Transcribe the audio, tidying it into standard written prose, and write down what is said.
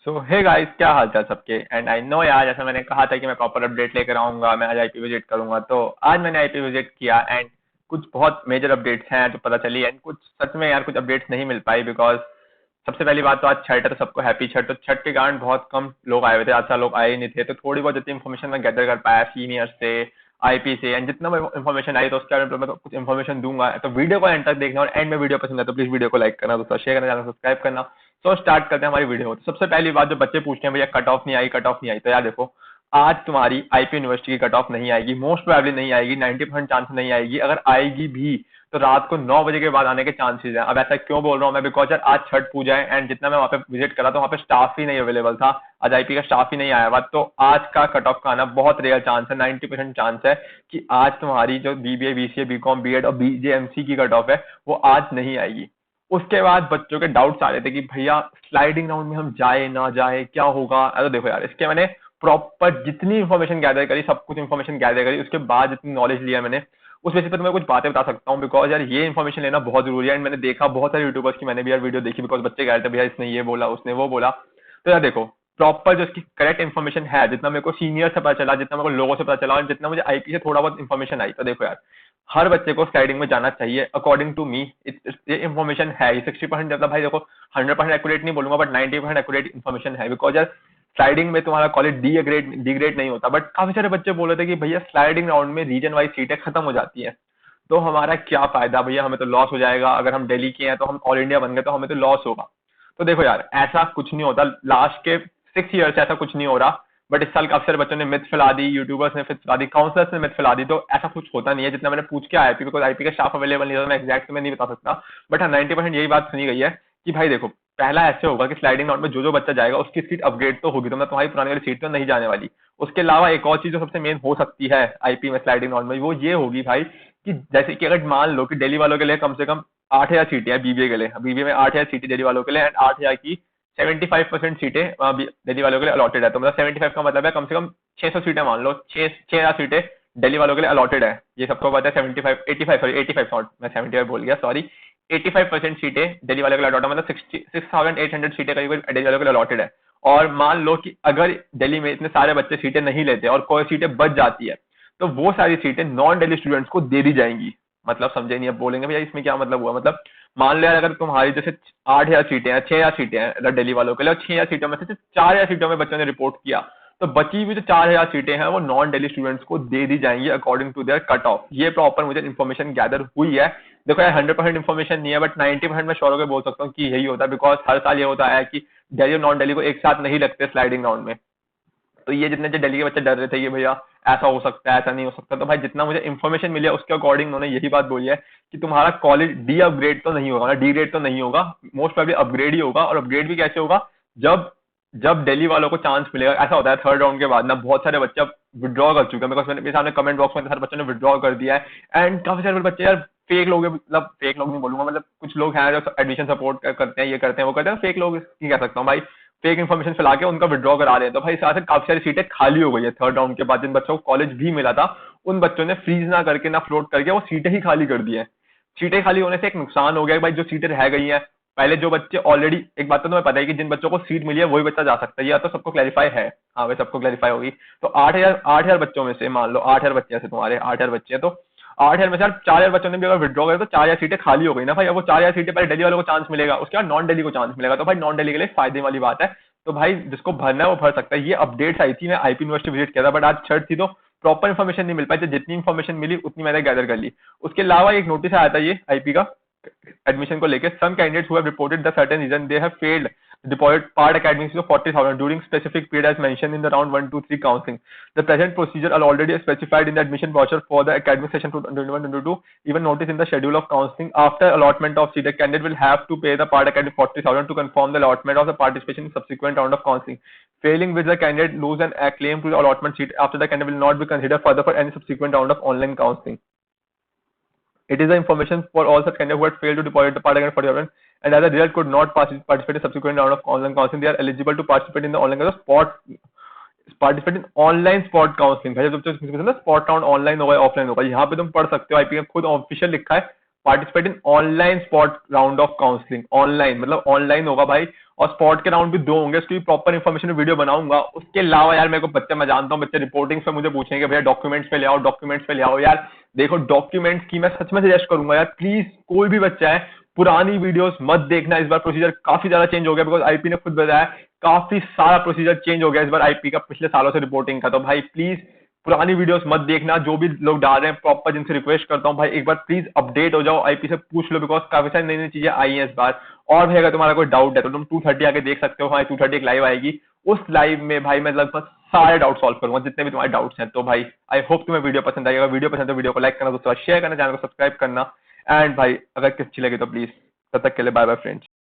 सो hey guys, क्या हाल चाल सबके। एंड आई नो यार, जैसा मैंने कहा था कि मैं प्रॉपर अपडेट लेकर आऊंगा, मैं आज आईपी विजिट करूंगा, तो आज मैंने आईपी विजिट किया एंड कुछ बहुत मेजर अपडेट्स हैं जो पता चली। एंड कुछ सच में यार कुछ अपडेट्स नहीं मिल पाई बिकॉज सबसे पहली बात तो आज छठ है, तो सबको हैप्पी छठ। तो छठ के कारण बहुत कम लोग आए हुए थे, आज लोग आए ही नहीं थे। तो थोड़ी बहुत जितनी इन्फॉर्मेशन मैं गैदर कर पाया सीनियर से, आईपी से, एंड जितना इन्फॉर्मेशन आई तो उसके बारे में मैं तो कुछ इन्फॉर्मेशन दूंगा। तो वीडियो को एंड तक देखना, और एंड में वीडियो पसंद है तो प्लीज वीडियो को लाइक करना, दोस्तों शेयर करना, चैनल सब्सक्राइब करना। तो स्टार्ट करते हैं हमारी वीडियो। तो सबसे पहली बात, जो बच्चे पूछते हैं भैया कट ऑफ नहीं आई, कट ऑफ नहीं आई, तो यार देखो, आज तुम्हारी आईपी यूनिवर्सिटी की कट ऑफ नहीं आएगी, मोस्ट प्रोबेबली नहीं आएगी, 90% चांस नहीं आएगी। अगर आएगी भी तो रात को 9 बजे के बाद आने के चांसेस हैं। अब ऐसा क्यों बोल रहा हूँ मैं, बिकॉज यार आज छठ पूजा है एंड जितना मैं वहाँ पे विजिट करा तो वहाँ पे स्टाफ ही नहीं अवेलेबल था, आज आईपी का स्टाफ ही नहीं आया हुआ। तो आज का कट ऑफ का आना बहुत रेयर चांस है, 90% चांस है कि आज तुम्हारी जो बीबीए, बीसीए, बीकॉम, बीएड और बीजेएमसी की कट ऑफ है वो आज नहीं आएगी। उसके बाद बच्चों के डाउट्स आ रहे थे कि भैया स्लाइडिंग राउंड में हम जाए ना जाए, क्या होगा। अरे देखो यार, इसके मैंने प्रॉपर जितनी इन्फॉर्मेशन गैदर करी, सब कुछ इन्फॉर्मेशन गैदर करी, उसके बाद जितनी नॉलेज लिया मैंने, उस बेसिस पर मैं कुछ बातें बता सकता हूँ। बिकॉज यार ये इन्फॉर्मेशन लेना बहुत जरूरी है। एंड मैंने देखा बहुत सारे यूट्यूबर्स की, मैंने भी यार वीडियो देखी, बिकॉज बच्चे कह रहे थे भैया इसने ये बोला, उसने वो बोला। तो यार देखो, प्रॉपर जो इसकी करेक्ट इन्फॉर्मेशन है, जितना मेरे को सीनियर से पता चला, जितना मेरे को लोगों से पता चला, और जितना मुझे आईपी से थोड़ा बहुत इन्फॉर्मेशन आई, तो देखो यार, हर बच्चे को स्लाइडिंग में जाना चाहिए अकॉर्डिंग टू मी। ये इन्फॉर्मेशन है, ये 60% मतलब भाई देखो 100% एक्यूरेट नहीं बोलूंगा, बट 90% एक्यूरेट इन्फॉर्मेशन है। बिकॉज यार स्लाइडिंग में तुम्हारा कॉलेज डी ग्रेड नहीं होता, बट काफी सारे बच्चे बोल रहे थे कि भैया स्लाइडिंग राउंड में रीजन वाइज सीटें खत्म हो जाती है, तो हमारा क्या फायदा भैया, हमें तो लॉस हो जाएगा। अगर हम दिल्ली के हैं तो हम ऑल इंडिया बन गए तो हमें तो लॉस होगा। तो देखो यार, ऐसा कुछ नहीं होता, लास्ट के 6 ईयर से ऐसा कुछ नहीं हो रहा। बट इस साल काफी सारे बच्चों ने मिथ फैला दी, यूट्यूबर्स ने मिथ फैला दी, काउंसलर्स ने मिथ फैला दी। तो ऐसा कुछ होता नहीं है, जितना मैंने पूछ के आया आईपी, बिकॉज आईपी का स्टाफ अवेलेबल नहीं था, मैं एग्जैक्ट में नहीं बता सकता। बट हाँ, 90% यही बात सुनी गई है कि भाई देखो, पहला ऐसे होगा कि स्लाइडिंग राउंड में जो जो बच्चा जाएगा उसकी सीट अपग्रेड तो होगी, तो मतलब तुम्हारी पुरानी वाली सीट तो नहीं जाने वाली। उसके अलावा एक और चीज जो सबसे मेन हो सकती है आईपी में स्लाइडिंग राउंड में, वो ये होगी भाई कि जैसे कि अगर मान लो कि दिल्ली वालों के लिए कम से कम 8,000 सीटें हैं बीबीए के लिए, बीबीए में 8,000 सीटें दिल्ली वालों के लिए, एंड 8,000 की 75% सीटें दिल्ली वालों के लिए अलॉटेड है। तो मतलब 75 का मतलब है कम से कम 600 सीटें, मान लो 6,000 सीटें दिल्ली वालों के लिए अलॉटेड है। ये सबको पता है। 75 85 सॉरी 85 नॉट, मैं 75 बोल गया, सॉरी। 85% सीटें दिल्ली वालों के लिए अलॉटेड, मतलब 6,800 सीटें करीब दिल्ली वालों के लिए अलॉटेड है। और मान लो कि अगर दिल्ली में इतने सारे बच्चे सीटें नहीं लेते और कोई सीटें बच जाती है, तो वो सारी सीटें नॉन दिल्ली स्टूडेंट्स को दे दी जाएंगी। मतलब समझे नहीं, अब बोलेंगे भैया इसमें क्या मतलब हुआ। मतलब मान लिया अगर तुम्हारी जैसे 8,000 सीटें हैं, 6,000 सीटें हैं दिल्ली वालों के लिए, और 6,000 सीटों में से 4,000 सीटों में बच्चों ने रिपोर्ट किया, तो बची हुई जो 4,000 सीटें हैं वो नॉन दिल्ली स्टूडेंट्स को दे दी जाएंगी according to their cut off. ये प्रॉपर मुझे इन्फॉर्मेशन गैदर हुई है। देखो यार 100% इन्फॉर्मेशन नहीं है, बट 90% मैं श्योर होकर बोल सकता हूँ कि यही होता है। बिकॉज हर साल ये होता है कि दिल्ली और नॉन दिल्ली को एक साथ नहीं लगते स्लाइडिंग राउंड में। तो ये जितने जो दिल्ली के बच्चे डर रहे थे कि भैया ऐसा हो सकता है, ऐसा नहीं हो सकता, तो भाई जितना मुझे इन्फॉर्मेशन मिली है उसके अकॉर्डिंग उन्होंने यही बात बोली है कि तुम्हारा कॉलेज डी अपग्रेड तो नहीं होगा, डी ग्रेड तो नहीं होगा, मोस्ट प्रोबेबली अपग्रेड ही होगा। और अपग्रेड भी कैसे होगा, जब जब दिल्ली वालों को चांस मिलेगा। ऐसा होता है थर्ड राउंड के बाद ना, बहुत सारे बच्चे अब विड्रॉ कर चुके हैं, बिकॉज मैंने मेरे सामने कमेंट बॉक्स में सारे बच्चों ने विड्रॉ कर दिया है। एंड काफी सारे बच्चे यार फेक लोग हैं, मतलब फेक लोग नहीं बोलूंगा, मतलब कुछ लोग हैं जो एडमिशन सपोर्ट करते हैं, ये करते हैं वो करते हैं, फेक लोग नहीं कह सकता हूँ भाई, फेक इन्फॉर्मेशन फैला के उनका विड्रॉ करा रहे हैं। तो भाई इस से काफी सारी सीटें खाली हो गई है थर्ड राउंड के बाद। जिन बच्चों को कॉलेज भी मिला था, उन बच्चों ने फ्रीज ना करके ना फ्लोट करके वो सीटें ही खाली कर दी है। सीटें खाली होने से एक नुकसान हो गया भाई, जो सीटें रह गई हैं, पहले जो बच्चे ऑलरेडी, एक बात तो तुम्हें पता है कि जिन बच्चों को सीट मिली है वही बच्चा जा सकता है, या तो सबको क्लैरिफाई है। हाँ भाई, सबको क्लैरिफाई होगी। तो 8,000 बच्चों में से, मान लो 8,000 बच्चे हैं तुम्हारे, 8,000 बच्चे हैं, तो 8,000 में से 4,000 बच्चों ने भी अगर विड्रॉ करे तो 4,000 सीटें खाली हो गई ना भाई। अब वो 4,000 सीटें पहले दिल्ली वालों को चांस मिलेगा, उसके बाद नॉन दिल्ली को चांस मिलेगा, तो भाई नॉन दिल्ली के लिए फायदे वाली बात है। तो भाई जिसको भरना है वो भर सकता है। ये अपडेट्स आई थी, मैं आईपी यूनिवर्सिटी विजिट किया था, बट आज छठ थी तो प्रॉपर इन्फॉर्मेशन नहीं मिल पाई, तो जितनी इन्फॉर्मेशन मिली उतनी मैंने गैदर कर ली। उसके अलावा एक नोटिस आया था ये आईपी का एडमिशन को लेकर, some candidates who have reported the certain reason they have failed deposit part academic fees of 40,000 during specific period as mentioned in the round 1, 2, 3 counseling. The present procedure are already specified in the admission voucher for the academic session 2021-22. Even notice in the schedule of counseling. After allotment of seat, the candidate will have to pay the part academic 40,000 to confirm the allotment of the participation in subsequent round of counseling. Failing which the candidate lose an claim to the allotment seat. After the candidate will not be considered further for any subsequent round of online counseling. It is the information for all such candidates who had failed to deposit the part academic 40,000 and as a result could not participate in subsequent round of online counseling. They are eligible to participate in the online spot participate in online spot counseling। भाई जब spot round online होगा या offline होगा, यहाँ पे तुम पढ़ सकते हो, आईपी में खुद ऑफिशियल लिखा है participate in online spot round of counselling. Online मतलब ऑनलाइन होगा भाई, और स्पॉट के राउंड भी 2 होंगे, उसकी प्रॉपर इन्फॉर्मेशन वीडियो बनाऊंगा। उसके अलावा यार मेरे को बच्चे, मैं जानता हूँ बच्चे रिपोर्टिंग पे मुझे पूछेंगे भैया डॉक्यूमेंट्स पे ले आओ, डॉक्यूमेंट्स पे ले आओ। यार देखो डॉक्यूमेंट्स की मैं सच में सजेस्ट करूंगा यार, प्लीज कोई भी बच्चा है पुरानी वीडियोस मत देखना। इस बार प्रोसीजर काफी ज्यादा चेंज हो गया, बिकॉज आईपी ने खुद बताया काफी सारा प्रोसीजर चेंज हो गया इस बार आईपी का पिछले सालों से रिपोर्टिंग का। तो भाई प्लीज पुरानी वीडियोस मत देखना, जो भी लोग डाल रहे हैं प्रॉपर, जिनसे रिक्वेस्ट करता हूँ भाई एक बार प्लीज अपडेट हो जाओ, आईपी से पूछ लो, बिकॉज काफी सारी नई नई चीजें आई हैं इस बार। और भाई अगर तुम्हारा कोई डाउट है तो तुम 2:30 आके देख सकते हो, हाँ 2:30 एक लाइव आएगी, उस लाइव में भाई मैं लगभग सारे डाउट सॉल्व करूंगा जितने भी तुम्हारे डाउट्स हैं। तो भाई आई होप तुम्हें वीडियो पसंद आई, अगर वीडियो पसंद है तो वीडियो को लाइक करना, दोस्तों शेयर करना, चैनल को सब्सक्राइब करना, एंड भाई अगर अच्छी लगी तो प्लीज, तब तक के लिए बाय बाय फ्रेंड्स।